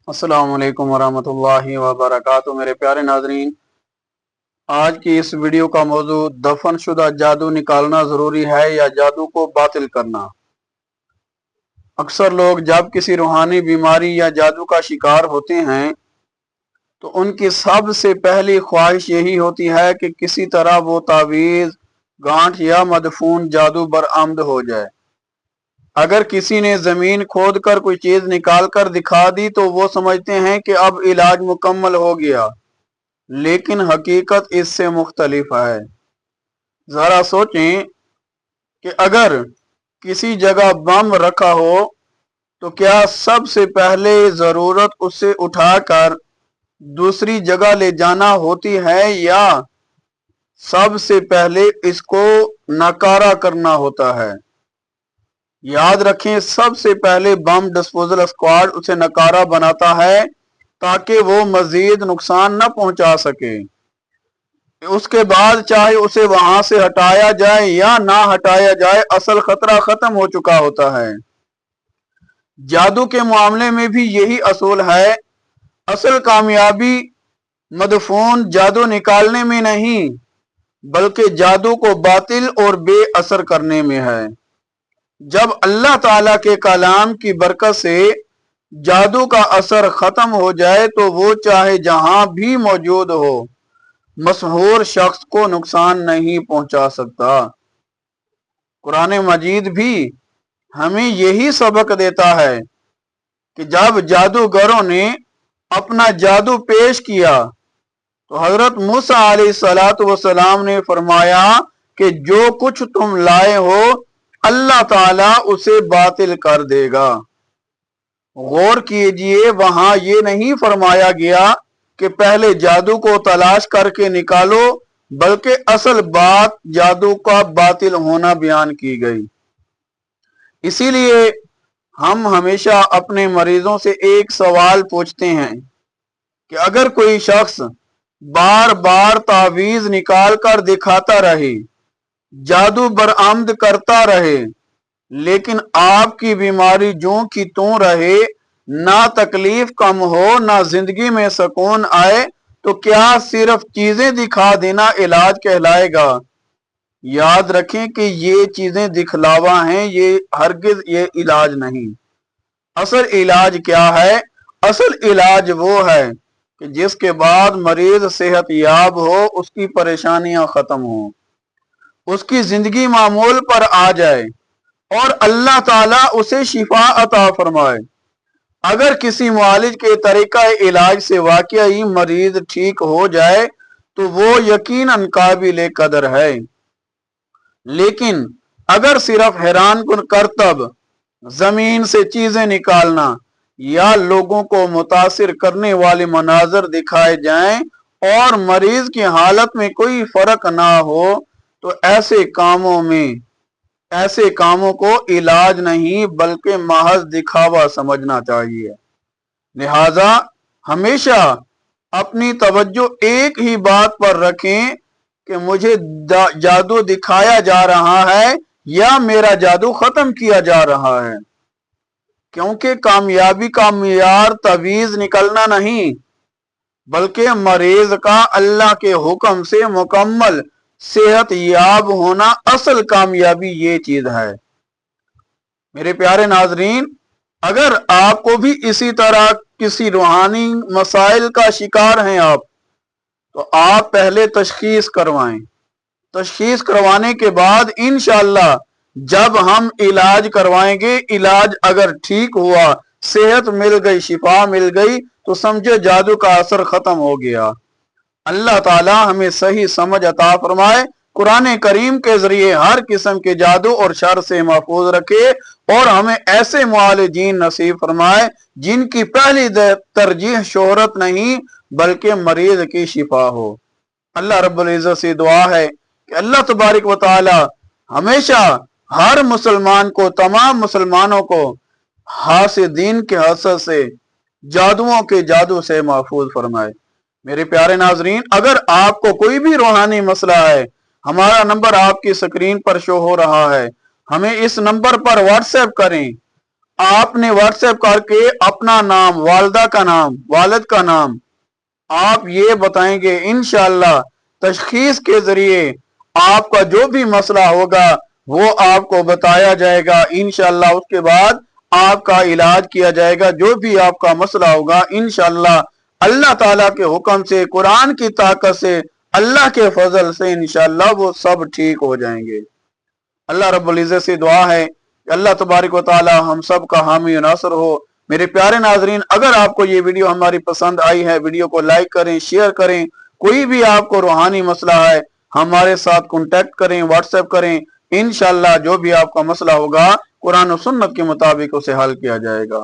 अस्सलाम वालेकुम वरहमतुल्लाहि वबरकातुहू। मेरे प्यारे नाजरीन, आज की इस वीडियो का मौजू दफन शुदा जादू निकालना ज़रूरी है या जादू को बातिल करना। अक्सर लोग जब किसी रूहानी बीमारी या जादू का शिकार होते हैं तो उनकी सबसे पहली ख्वाहिश यही होती है कि किसी तरह वो तावीज़, गांठ या मदफून जादू बरामद हो जाए। अगर किसी ने जमीन खोद कर कोई चीज निकाल कर दिखा दी तो वो समझते हैं कि अब इलाज मुकम्मल हो गया, लेकिन हकीकत इससे मुख्तलिफ है। जरा सोचें कि अगर किसी जगह बम रखा हो तो क्या सबसे पहले जरूरत उसे उठाकर दूसरी जगह ले जाना होती है या सबसे पहले इसको नकारा करना होता है? याद रखें, सबसे पहले बम डिस्पोजल स्क्वाड उसे नकारा बनाता है ताकि वो मजीद नुकसान न पहुंचा सके। उसके बाद चाहे उसे वहां से हटाया जाए या ना हटाया जाए, असल खतरा खत्म हो चुका होता है। जादू के मामले में भी यही असूल है। असल कामयाबी मदफून जादू निकालने में नहीं, बल्कि जादू को बातिल और बेअसर करने में है। जब अल्लाह ताला के कलाम की बरकत से जादू का असर खत्म हो जाए तो वो चाहे जहां भी मौजूद हो, मशहूर शख्स को नुकसान नहीं पहुंचा सकता। कुरान मजीद भी हमें यही सबक देता है कि जब जादूगरों ने अपना जादू पेश किया तो हजरत मूसा अलैहिस्सलाम ने फरमाया कि जो कुछ तुम लाए हो अल्लाह ताला उसे बातिल कर देगा। गौर कीजिए, वहां ये नहीं फरमाया गया कि पहले जादू को तलाश करके निकालो, बल्कि असल बात जादू का बातिल होना बयान की गई। इसीलिए हम हमेशा अपने मरीजों से एक सवाल पूछते हैं कि अगर कोई शख्स बार बार तावीज निकाल कर दिखाता रहे, जादू बरामद करता रहे, लेकिन आपकी बीमारी ज्यों की त्यों रहे, ना तकलीफ कम हो, ना जिंदगी में सुकून आए, तो क्या सिर्फ चीजें दिखा देना इलाज कहलाएगा? याद रखें कि ये चीजें दिखलावा हैं, ये हरगिज ये इलाज नहीं। असल इलाज क्या है? असल इलाज वो है कि जिसके बाद मरीज सेहत याब हो, उसकी परेशानियां खत्म हो, उसकी जिंदगी मामूल पर आ जाए और अल्लाह ताला उसे शिफा अता फरमाए। अगर किसी मुआलिज के तरीका इलाज से वाकई मरीज ठीक हो जाए तो वो यकीनन काबिल कदर है, लेकिन अगर सिर्फ हैरान कुन करतब जमीन से चीजें निकालना या लोगों को मुतासिर करने वाले मनाजर दिखाए जाएं और मरीज की हालत में कोई फर्क ना हो, तो ऐसे कामों को इलाज नहीं बल्कि महज दिखावा समझना चाहिए। लिहाजा हमेशा अपनी तवज्जो एक ही बात पर रखें कि मुझे जादू दिखाया जा रहा है या मेरा जादू खत्म किया जा रहा है, क्योंकि कामयाबी का मियार तवीज निकलना नहीं, बल्कि मरीज का अल्लाह के हुक्म से मुकम्मल सेहत याब होना। असल कामयाबी ये चीज है। मेरे प्यारे नाजरीन, अगर आपको भी इसी तरह किसी रूहानी मसाइल का शिकार हैं आप, तो आप पहले तशखीस करवाएं। तशखीस करवाने के बाद इंशाअल्लाह जब हम इलाज करवाएंगे, इलाज अगर ठीक हुआ, सेहत मिल गई, शिफा मिल गई, तो समझो जादू का असर खत्म हो गया। अल्लाह ताला हमें सही समझ अता फरमाए, कुरान करीम के जरिए हर किस्म के जादू और शर से महफूज रखे और हमें ऐसे मुआलिजीन नसीब फरमाए जिनकी पहली तरजीह शोहरत नहीं बल्कि मरीज की शिफा हो। अल्लाह रब्बुल इज्जत से दुआ है कि अल्लाह तबारक व तआला हमेशा हर मुसलमान को, तमाम मुसलमानों को हासिदीन के हसद से, जादुओं के जादू से महफूज फरमाए। मेरे प्यारे नाजरीन, अगर आपको कोई भी रूहानी मसला है, हमारा नंबर आपकी स्क्रीन पर शो हो रहा है, हमें इस नंबर पर व्हाट्सएप करें। आपने व्हाट्सएप करके अपना नाम, वालदा का नाम, वालिद का नाम आप ये बताएंगे, इंशाअल्लाह तशखीस के जरिए आपका जो भी मसला होगा वो आपको बताया जाएगा इंशाअल्लाह। उसके बाद आपका इलाज किया जाएगा। जो भी आपका मसला होगा इंशाअल्लाह अल्लाह ताला के हुक्म से, कुरान की ताकत से, अल्लाह के फजल से इंशाअल्लाह वो सब ठीक हो जाएंगे। अल्लाह रब्बुल इज्जत से दुआ है कि अल्लाह तबारक व तआला हम सब का हामी नासर हो। मेरे प्यारे नाजरीन, अगर आपको ये वीडियो हमारी पसंद आई है, वीडियो को लाइक करें, शेयर करें। कोई भी आपको रूहानी मसला है हमारे साथ कांटेक्ट करें, व्हाट्सएप करें। इंशाअल्लाह जो भी आपका मसला होगा कुरान और सुन्नत के मुताबिक उसे हल किया जाएगा।